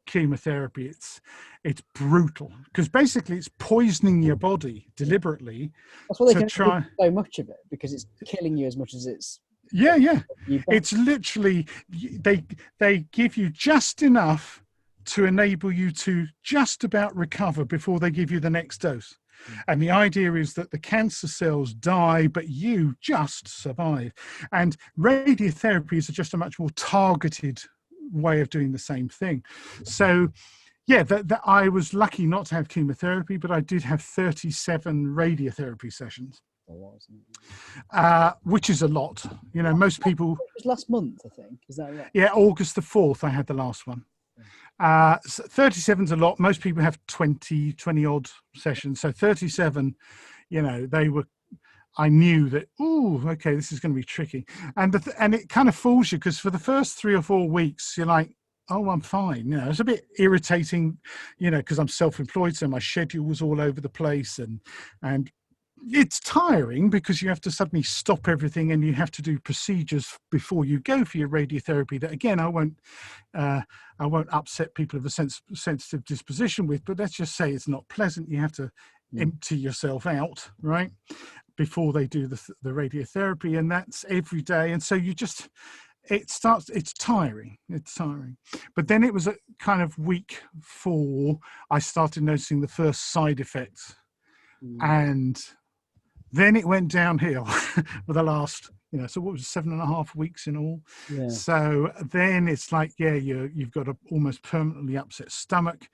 chemotherapy. It's brutal because basically it's poisoning your body deliberately. That's what they to can try. do so much of it, because it's killing you as much as it's. Yeah. You back. It's literally they give you just enough to enable you to just about recover before they give you the next dose. And the idea is that the cancer cells die, but you just survive. And radiotherapy is just a much more targeted way of doing the same thing. So, yeah, I was lucky not to have chemotherapy, but I did have 37 radiotherapy sessions, which is a lot. You know, most people. It was last month, I think. Is that right? Yeah, August the 4th, I had the last one. 37's a lot. Most people have 20 odd sessions. So 37, you know, I knew that, okay, this is going to be tricky. And it kind of fools you, because for the first 3 or 4 weeks, you're like, oh, I'm fine. You know, it's a bit irritating, you know, because I'm self-employed, so my schedule was all over the place, and it's tiring because you have to suddenly stop everything and you have to do procedures before you go for your radiotherapy that, again, I won't upset people of a sensitive disposition with, but let's just say it's not pleasant. You have to empty yourself out, right, before they do the radiotherapy, and that's every day. And so it's tiring. But then it was a kind of week 4, I started noticing the first side effects. And then it went downhill for the last, you know, so what was it, 7.5 weeks in all? Yeah. So then it's like, yeah, you've got a almost permanently upset stomach.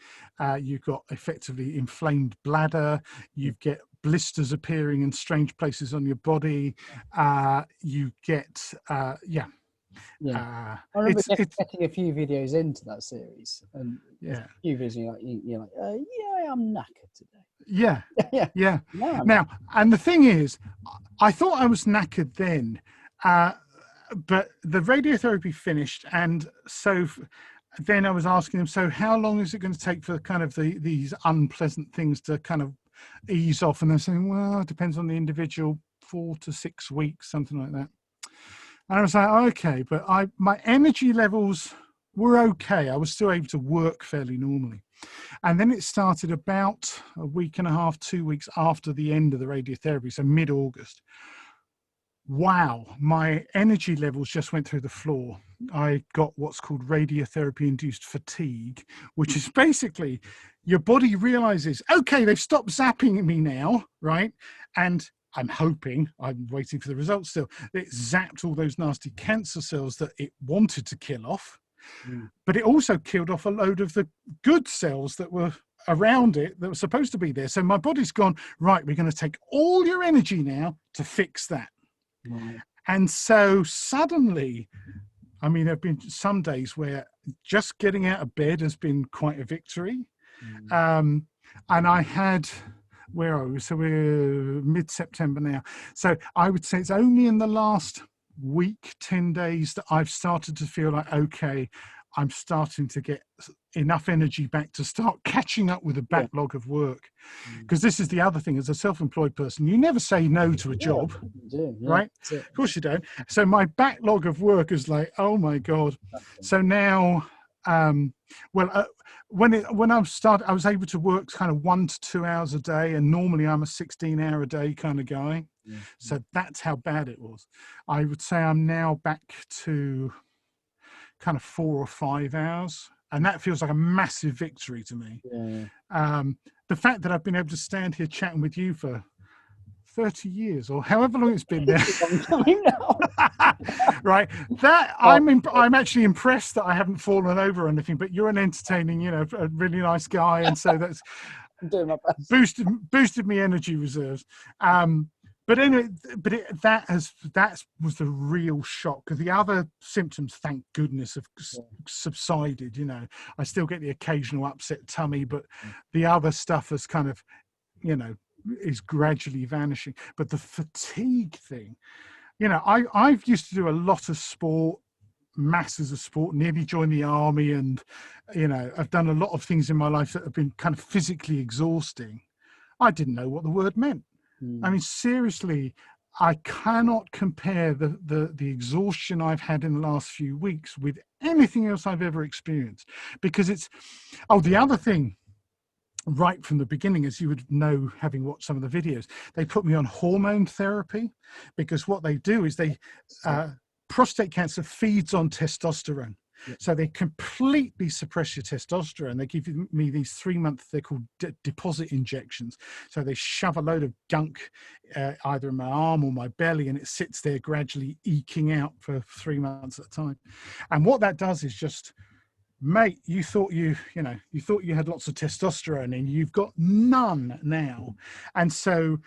You've got effectively inflamed bladder. You get blisters appearing in strange places on your body. You get, Yeah. I remember getting a few videos into that series, and a few videos, you're like, yeah, I'm knackered today. Yeah. Yeah. Now, and the thing is, I thought I was knackered then, but the radiotherapy finished, and so then I was asking them, so how long is it going to take for kind of these unpleasant things to kind of ease off? And they're saying, well, it depends on the individual, 4 to 6 weeks, something like that. And I was like, okay, but my energy levels were okay. I was still able to work fairly normally. And then it started about a week and a half, 2 weeks after the end of the radiotherapy, so mid-August. Wow, my energy levels just went through the floor. I got what's called radiotherapy-induced fatigue, which is basically your body realizes, okay, they've stopped zapping me now, right? And I'm waiting for the results still, it zapped all those nasty cancer cells that it wanted to kill off. But it also killed off a load of the good cells that were around it that were supposed to be there. So my body's gone, right, we're going to take all your energy now to fix that. And so suddenly, I mean, there have been some days where just getting out of bed has been quite a victory. And I had, where are we? So we're mid-September now. So I would say it's only in the last week, 10 days that I've started to feel like, okay, I'm starting to get enough energy back to start catching up with a backlog of work. Because this is the other thing, as a self-employed person, you never say no to a job, right? Of course you don't. So my backlog of work is like, oh my God. So now, when I started, I was able to work kind of 1 to 2 hours a day, and normally I'm a 16-hour a day kind of guy. So that's how bad it was. I would say I'm now back to kind of 4 or 5 hours, and that feels like a massive victory to me. The fact that I've been able to stand here chatting with you for 30 years or however long it's been there, right? That I'm actually impressed that I haven't fallen over or anything. But you're an entertaining, you know, a really nice guy, and so that's I'm doing my best. boosted me energy reserves. But anyway, that was the real shock, because the other symptoms, thank goodness, have subsided. You know, I still get the occasional upset tummy, but the other stuff has kind of, you know, is gradually vanishing. But the fatigue thing, you know, I've used to do a lot of sport, masses of sport, nearly joined the army, and, you know, I've done a lot of things in my life that have been kind of physically exhausting. I didn't know what the word meant. I mean, seriously, I cannot compare the exhaustion I've had in the last few weeks with anything else I've ever experienced, because it's, oh, the other thing, right from the beginning, as you would know, having watched some of the videos, they put me on hormone therapy, because what they do is prostate cancer feeds on testosterone. So they completely suppress your testosterone. They give me these 3-month, they're called deposit injections. So they shove a load of gunk either in my arm or my belly, and it sits there gradually eking out for 3 months at a time. And what that does is just, mate, you thought you had lots of testosterone, and you've got none now. And so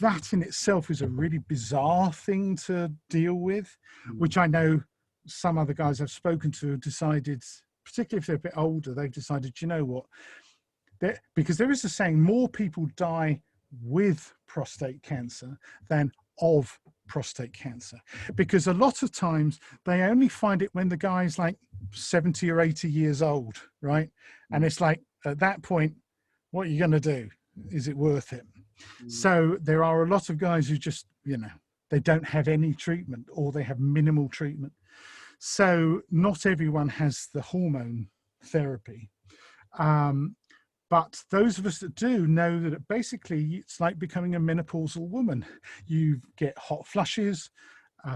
that in itself is a really bizarre thing to deal with, which I know some other guys I've spoken to have decided, particularly if they're a bit older, they've decided, you know what, because there is a saying, more people die with prostate cancer than of prostate cancer, because a lot of times they only find it when the guy's like 70 or 80 years old, right? And it's like, at that point, what are you going to do? Is it worth it? So there are a lot of guys who just, they don't have any treatment, or they have minimal treatment. So not everyone has the hormone therapy. But those of us that do know that basically it's like becoming a menopausal woman. You get hot flushes.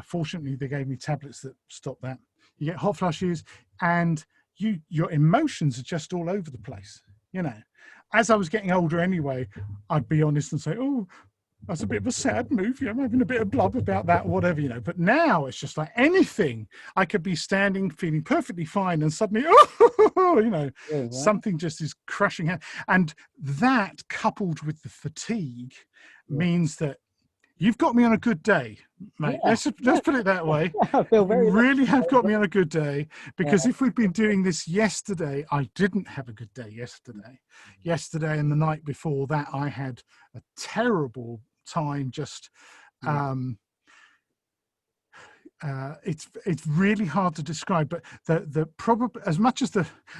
Fortunately, they gave me tablets that stop that. You get hot flushes, and your emotions are just all over the place. As I was getting older anyway, I'd be honest and say, oh, that's a bit of a sad movie. I'm having a bit of blub about that, whatever, But now it's just like anything. I could be standing, feeling perfectly fine, and suddenly, something just is crushing out. And that, coupled with the fatigue, means that you've got me on a good day, mate. Yeah. Let's put it that way. I feel very really have got me on a good day, because if we'd been doing this yesterday, I didn't have a good day yesterday. Yesterday and the night before that, I had a terrible time. Just it's really hard to describe, but the probably, as much as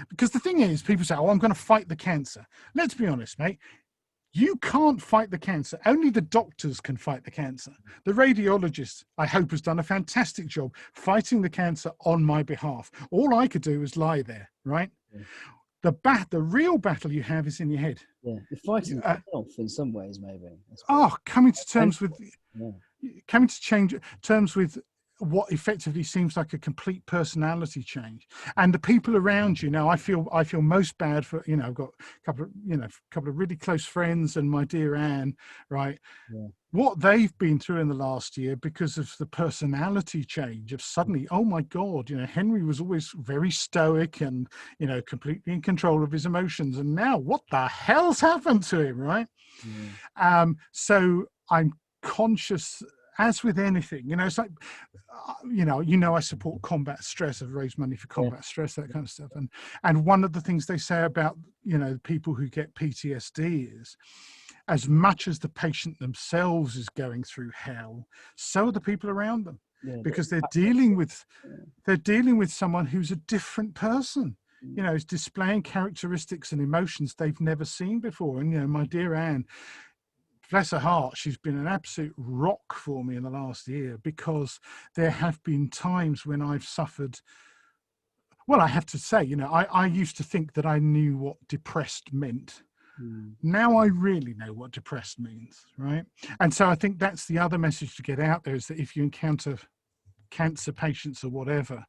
because the thing is, people say, oh, I'm going to fight the cancer. Let's be honest, mate. You can't fight the cancer. Only the doctors can fight the cancer. The radiologist, I hope, has done a fantastic job fighting the cancer on my behalf. All I could do was lie there, right? Yeah. The real battle you have is in your head. Yeah, you're fighting yourself in some ways, maybe. Coming to terms with what effectively seems like a complete personality change, and the people around you. Now, I feel most bad for, I've got a couple of really close friends and my dear Anne, right? Yeah. What they've been through in the last year because of the personality change of suddenly, oh my God, Henry was always very stoic and, completely in control of his emotions. And now what the hell's happened to him, right? Yeah. So I'm conscious, as with anything, it's like, I support combat stress. I've raised money for combat stress, that kind of stuff. And one of the things they say about, people who get PTSD is, as much as the patient themselves is going through hell, so are the people around them, because they're dealing with someone who's a different person. Is displaying characteristics and emotions they've never seen before. And my dear Anne, bless her heart, she's been an absolute rock for me in the last year, because there have been times when I've suffered. Well, I have to say, I used to think that I knew what depressed meant. Now I really know what depressed means, right? And so I think that's the other message to get out there, is that if you encounter cancer patients or whatever,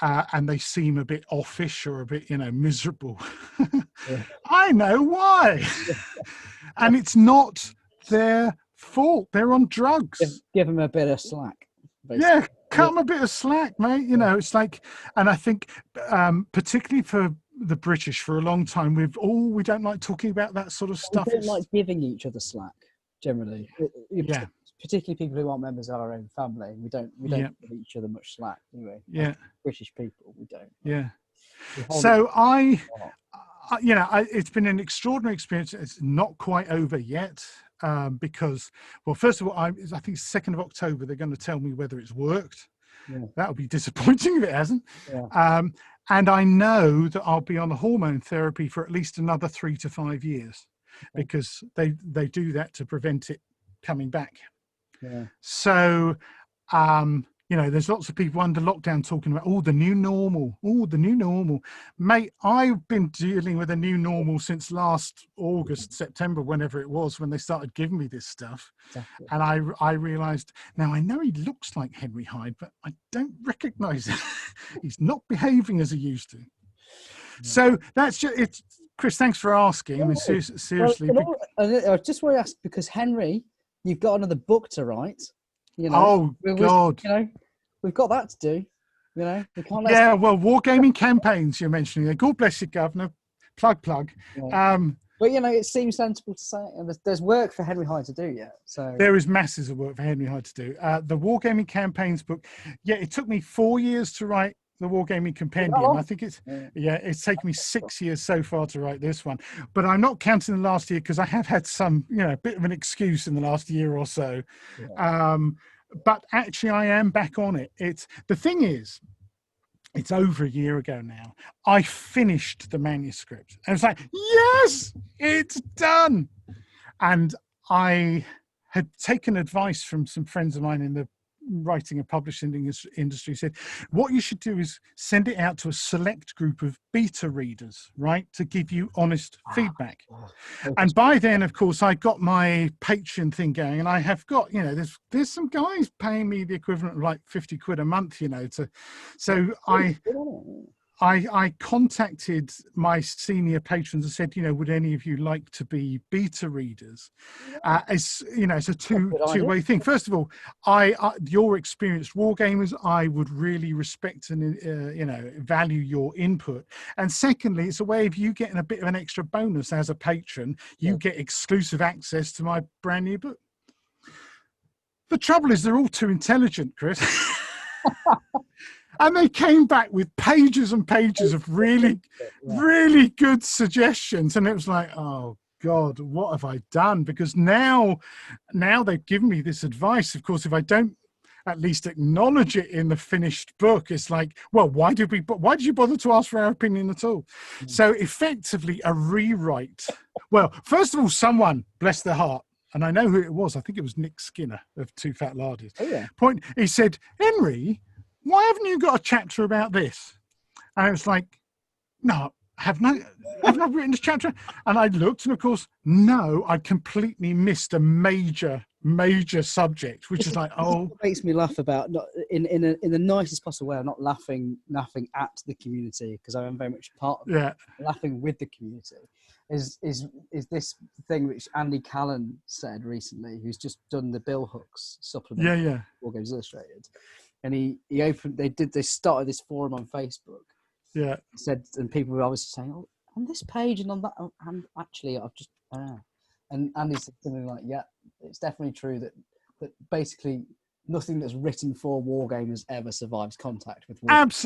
and they seem a bit offish or a bit, miserable, I know why. And it's not their fault. They're on drugs. Give them a bit of slack. Basically. Yeah, cut them a bit of slack, mate. It's like, and I think particularly for the British, for a long time, we don't like talking about that sort of stuff. We don't like giving each other slack, generally. Particularly people who aren't members of our own family. We don't give each other much slack, do we? Yeah. British people, we don't. Yeah. So it's been an extraordinary experience. It's not quite over yet, because, well, first of all, I think 2nd of October, they're going to tell me whether it's worked. Yeah. That'll be disappointing if it hasn't. Yeah. And I know that I'll be on the hormone therapy for at least another 3 to 5 years, because they do that to prevent it coming back. Yeah. So, there's lots of people under lockdown talking about, the new normal. Mate, I've been dealing with a new normal since last August, September, whenever it was, when they started giving me this stuff. Exactly. And I realised, now I know he looks like Henry Hyde, but I don't recognise him. He's not behaving as he used to. Yeah. So that's just it. Chris, thanks for asking. I mean, seriously. Well, I just want to ask, because Henry, you've got another book to write. God. We've got that to do. We can't wargaming campaigns you're mentioning there. God bless you, Governor. Plug. Yeah. But it seems sensible to say, and there's work for Henry Hyde to do yet. So there is masses of work for Henry Hyde to do. The wargaming campaigns book. Yeah, it took me 4 years to write the wargaming compendium. I think it's taken me 6 years so far to write this one, but I'm not counting the last year because I have had some, bit of an excuse in the last year or so. Yeah. But actually, I am back on it. The thing is, it's over a year ago now. I finished the manuscript, and it's like, yes, it's done. And I had taken advice from some friends of mine in the writing and publishing industry, said what you should do is send it out to a select group of beta readers, right, to give you honest feedback. And by then, of course, I got my Patreon thing going, and I have got, there's some guys paying me the equivalent of like 50 quid a month, so I contacted my senior patrons and said, would any of you like to be beta readers? It's a two-way thing. First of all, your experienced wargamers, I would really respect and value your input. And secondly, it's a way of you getting a bit of an extra bonus as a patron. You get exclusive access to my brand new book. The trouble is, they're all too intelligent, Chris. And they came back with pages and pages of really, really good suggestions. And it was like, oh, God, what have I done? Because now they've given me this advice. Of course, if I don't at least acknowledge it in the finished book, it's like, well, why did you bother to ask for our opinion at all? So effectively a rewrite. Well, first of all, someone, bless their heart, and I know who it was. I think it was Nick Skinner of Two Fat Lardies. Oh, yeah. He said, Henry, why haven't you got a chapter about this? And I was like, no, haven't I written this chapter? And I looked, and of course, no, I completely missed a major subject, which is like, it makes me laugh about, not in the nicest possible way. I'm not laughing at the community, because I am very much part of it. Laughing with the community is this thing which Andy Callan said recently, who's just done the Bill Hooks supplement. War Games Illustrated. And they started this forum on Facebook. Yeah. Said, and people were obviously saying, oh, on this page and on that, and actually I've just, and Andy said something like, yeah, it's definitely true that basically nothing that's written for wargamers ever survives contact with wargamers.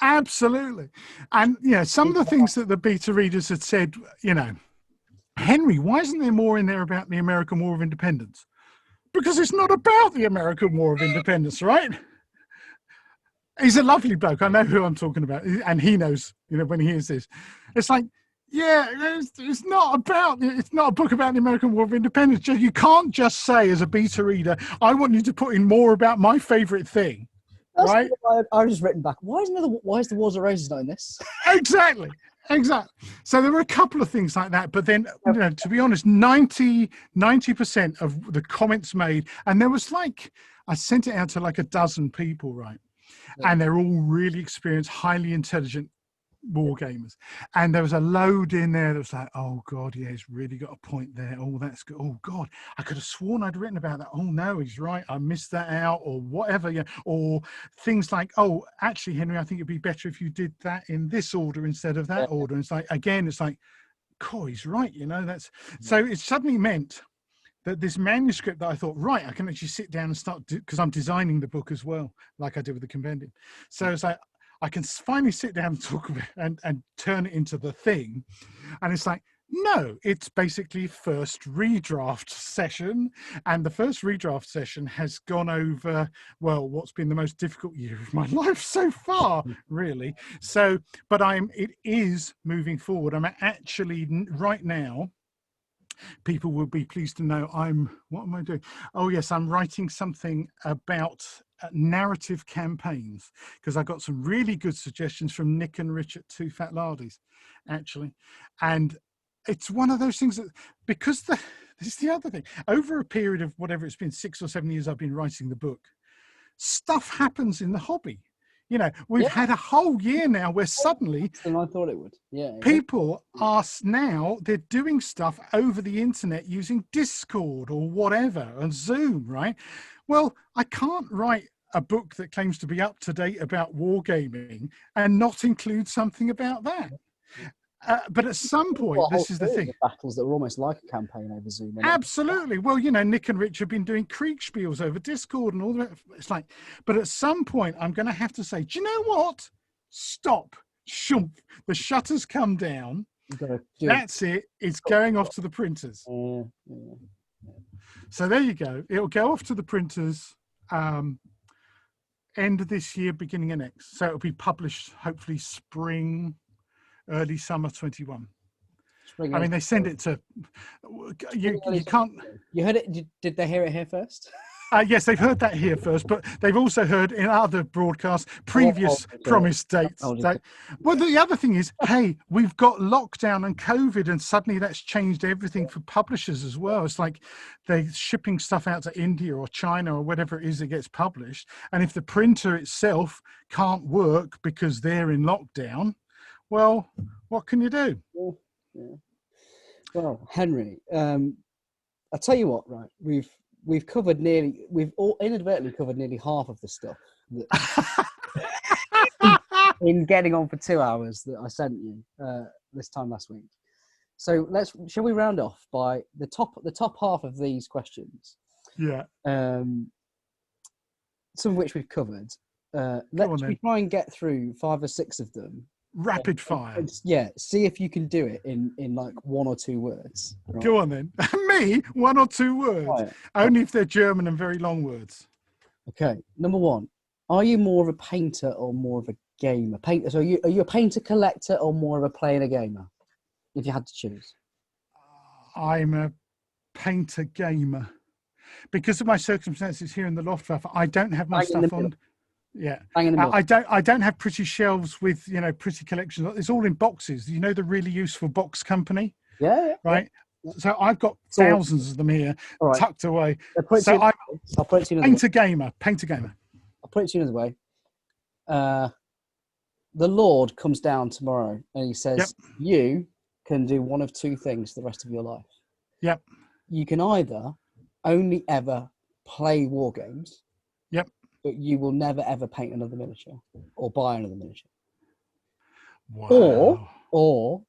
Absolutely. And some of the things that the beta readers had said, Henry, why isn't there more in there about the American War of Independence? Because it's not about the American War of Independence, right? He's a lovely bloke. I know who I'm talking about. And he knows, when he hears this. It's like, it's not a book about the American War of Independence. You can't just say as a beta reader, I want you to put in more about my favourite thing. That's right? I just written back, why is the Wars of Roses not in this? Exactly. So there were a couple of things like that, but then, to be honest, 90% of the comments made, and there was I sent it out to like a dozen people, right? Yeah. And they're all really experienced, highly intelligent war gamers. And there was a load in there that was like, oh God, yeah, he's really got a point there. Oh, that's good. Oh God, I could have sworn I'd written about that. Oh no, he's right. I missed that out, or whatever. Yeah. Or things like, oh, actually, Henry, I think it'd be better if you did that in this order instead of that order. And it's like, again, it's like, cool, he's right. That's so it suddenly meant that this manuscript that I thought, right, I can actually sit down and start, because I'm designing the book as well, like I did with the compendium. So it's like, I can finally sit down and talk about and turn it into the thing. And it's like, no, it's basically first redraft session. And the first redraft session has gone over, well, what's been the most difficult year of my life so far, really. So, but it is moving forward. I'm actually right now, people will be pleased to know what am I doing? Oh yes, I'm writing something about narrative campaigns, because I got some really good suggestions from Nick and Rich at Two Fat Lardies, actually. And it's one of those things that, because this is the other thing, over a period of whatever it's been, 6 or 7 years I've been writing the book, stuff happens in the hobby. You know, we've had a whole year now where suddenly than I thought it would. Yeah. People are now, they're doing stuff over the internet using Discord or whatever and Zoom, right? Well, I can't write a book that claims to be up to date about wargaming and not include something about that. But at some point, this is the thing. Battles that were almost like a campaign over Zoom. Absolutely. Well, you know, Nick and Rich have been doing Kriegspiels over Discord and all that. It's like, but at some point, I'm going to have to say, do you know what? Stop. Shump. The shutters come down. That's it. It's going off to the printers. So there you go. It'll go off to the printers end of this year, beginning of next. So it'll be published hopefully spring, early summer 21. I mean, they send it to you. You can't. You heard it? Did they hear it here first? Yes, they've heard that here first, but they've also heard in other broadcasts previous promised dates. Well, the other thing is, hey, we've got lockdown and COVID, and suddenly that's changed everything for publishers as well. It's like they're shipping stuff out to India or China or whatever it is that gets published. And if the printer itself can't work because they're in lockdown, well, what can you do? Yeah. Well, Henry, I'll tell you what, right? We've all inadvertently covered nearly half of the stuff in getting on for 2 hours that I sent you this time last week. So shall we round off by the top half of these questions? Yeah. Some of which we've covered. Let's try and get through 5 or 6 of them. Rapid fire. Yeah, see if you can do it in like 1 or 2 words. Right? Go on then. Me, 1 or 2 words. Right. Only if they're German and very long words. Okay. Number 1. Are you more of a painter or more of a gamer? So are you a painter collector or more of a player and a gamer? If you had to choose. I'm a painter gamer. Because of my circumstances here in the loft, I don't have my stuff on. Yeah, I don't have pretty shelves with, you know, pretty collections. It's all in boxes. You know, the really useful box company. Yeah. Right. Yeah. So I've got thousands of them here tucked away. So I'm painter gamer. I'll put it to you another way. The Lord comes down tomorrow and he says, you can do one of 2 things the rest of your life. Yep. You can either only ever play war games. Yep. But you will never ever paint another miniature or buy another miniature. Wow. Or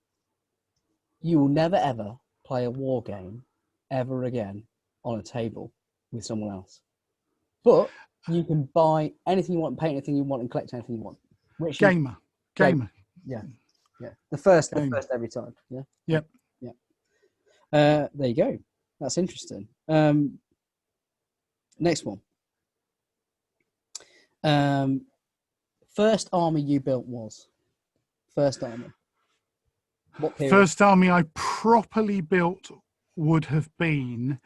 you will never ever play a war game ever again on a table with someone else. But you can buy anything you want, paint anything you want, and collect anything you want. Gamer. Yeah. The first every time. Yeah. Yep. Yeah. There you go. That's interesting. Next one. First army you built was? First army. What period? First army I properly built would have been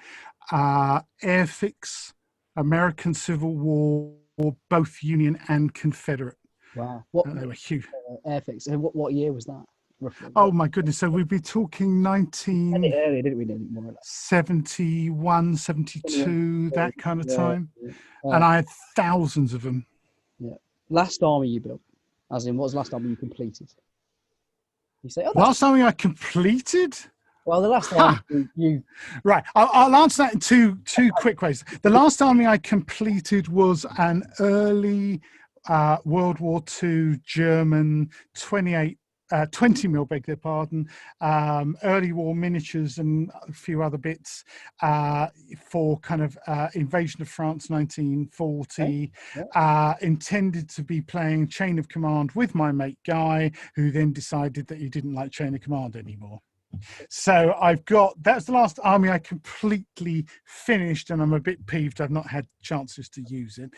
Airfix, American Civil War, both Union and Confederate. Wow. They were huge. Airfix. What year was that? Roughly? Oh my goodness. So we'd be talking 1971, 72, that kind of time. And I had thousands of them. Yeah. Last army you built? As in, what was the last army you completed? You say, last army I completed? Well, the last army you... Right. I'll answer that in two quick ways. The last army I completed was an early World War II German 20 mil, beg their pardon, early war miniatures and a few other bits for kind of invasion of France 1940, intended to be playing Chain of Command with my mate Guy, who then decided that he didn't like Chain of Command anymore. So that's the last army I completely finished, and I'm a bit peeved I've not had chances to use it.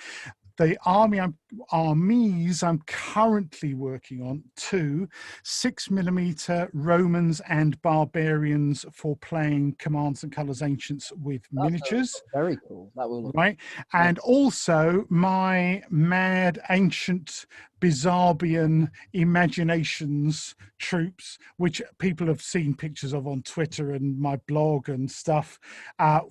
The army I'm armies, I'm currently working on 2 6mm Romans and Barbarians for playing Commands and Colours Ancients with miniatures. Very cool. That will look Right. And also my mad ancient Bizarbian imaginations troops, which people have seen pictures of on Twitter and my blog and stuff,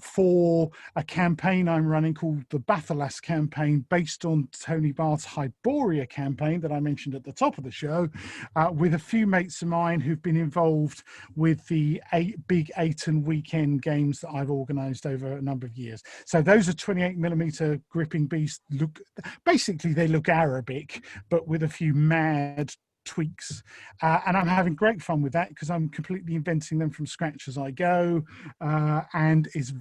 for a campaign I'm running called the Bathalas campaign, based on Tony Barth's Hyboria campaign that I mentioned at the top of the show, with a few mates of mine who've been involved with the big Ayton weekend games that I've organised over a number of years. So those are 28mm gripping beasts. They look Arabic, but with a few mad tweaks, and I'm having great fun with that because I'm completely inventing them from scratch as I go, and it's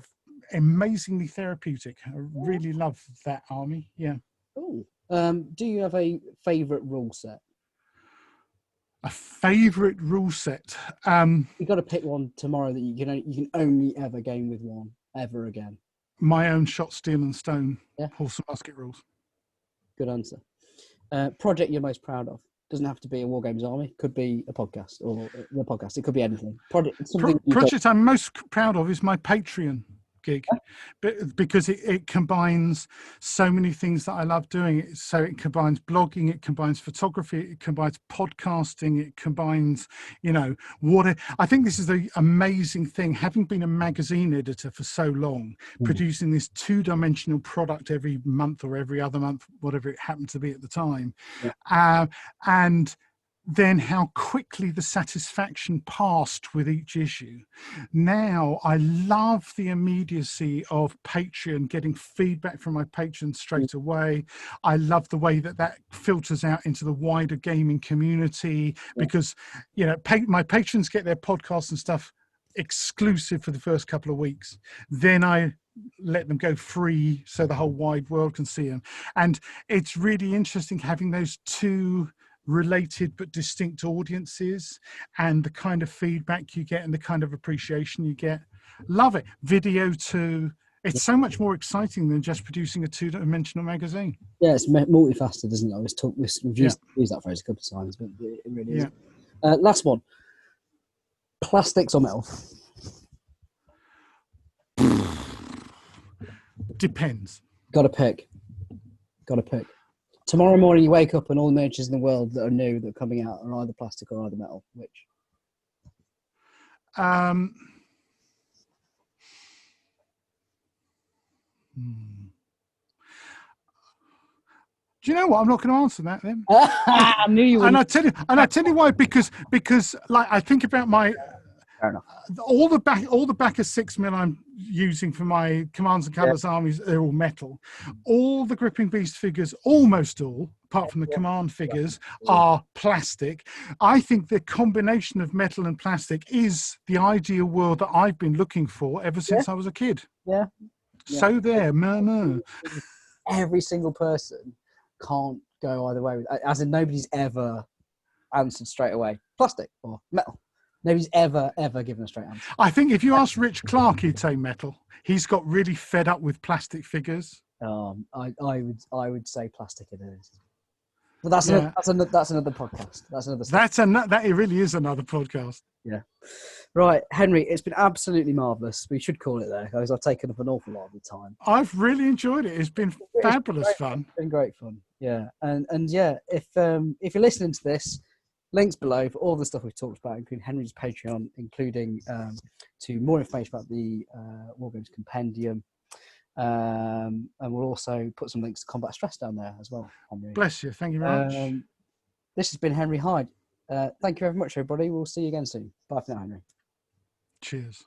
amazingly therapeutic. I really love that army. Yeah. cool. Do you have a favourite rule set? A favourite rule set? You've got to pick one tomorrow that you can only ever game with one ever again. My own Shot, Steel and Stone, Yeah. Horse and Musket rules. Good answer. Project you're most proud of? Doesn't have to be a War Games Army. Could be a podcast or the podcast. It could be anything. Project I'm most proud of is my Patreon gig, because it combines so many things that I love doing. So it combines blogging, it combines photography, it combines podcasting, it combines, I think this is the amazing thing, having been a magazine editor for so long, producing this 2-dimensional product every month or every other month, whatever it happened to be at the time. And then how quickly the satisfaction passed with each issue. Now I love the immediacy of Patreon, getting feedback from my patrons straight away. I love the way that filters out into the wider gaming community, because my patrons get their podcasts and stuff exclusive for the first couple of weeks. Then I let them go free so the whole wide world can see them. And it's really interesting having those two related but distinct audiences, and the kind of feedback you get and the kind of appreciation you get. Love it. Video too. It's so much more exciting than just producing a 2-dimensional magazine. Yeah, it's multifaceted, isn't it? We've used that phrase a couple of times, but it really is. Last one. Plastics or metal? Depends. Got to pick. Tomorrow morning you wake up and all the miniatures in the world that are new, that are coming out, are either plastic or either metal. Which? Do you know what? I'm not going to answer that then. I knew you would. And I tell you why, because like I think about my Fair enough. all the back of 6mm I'm using for my Commands and Colours armies, they're all metal. All the Gripping Beast figures, almost all, apart from the command figures, are plastic. I think the combination of metal and plastic is the ideal world that I've been looking for ever since I was a kid. Yeah. So there, murmur. Every single person can't go either way. As in, nobody's ever answered straight away plastic or metal. Nobody's ever given a straight answer. I think if you ask Rich Clark, he'd say metal. He's got really fed up with plastic figures. I would say plastic it is. But that's another podcast. That it really is another podcast. Yeah. Right, Henry, it's been absolutely marvellous. We should call it there, because I've taken up an awful lot of the time. I've really enjoyed it. It's been fabulous fun. It's been great fun. Yeah. And yeah, if you're listening to this, links below for all the stuff we've talked about, including Henry's Patreon, including to more information about the War Games Compendium. And we'll also put some links to Combat Stress down there as well. Henry. Bless you. Thank you very much. This has been Henry Hyde. Thank you very much, everybody. We'll see you again soon. Bye for now, Henry. Cheers.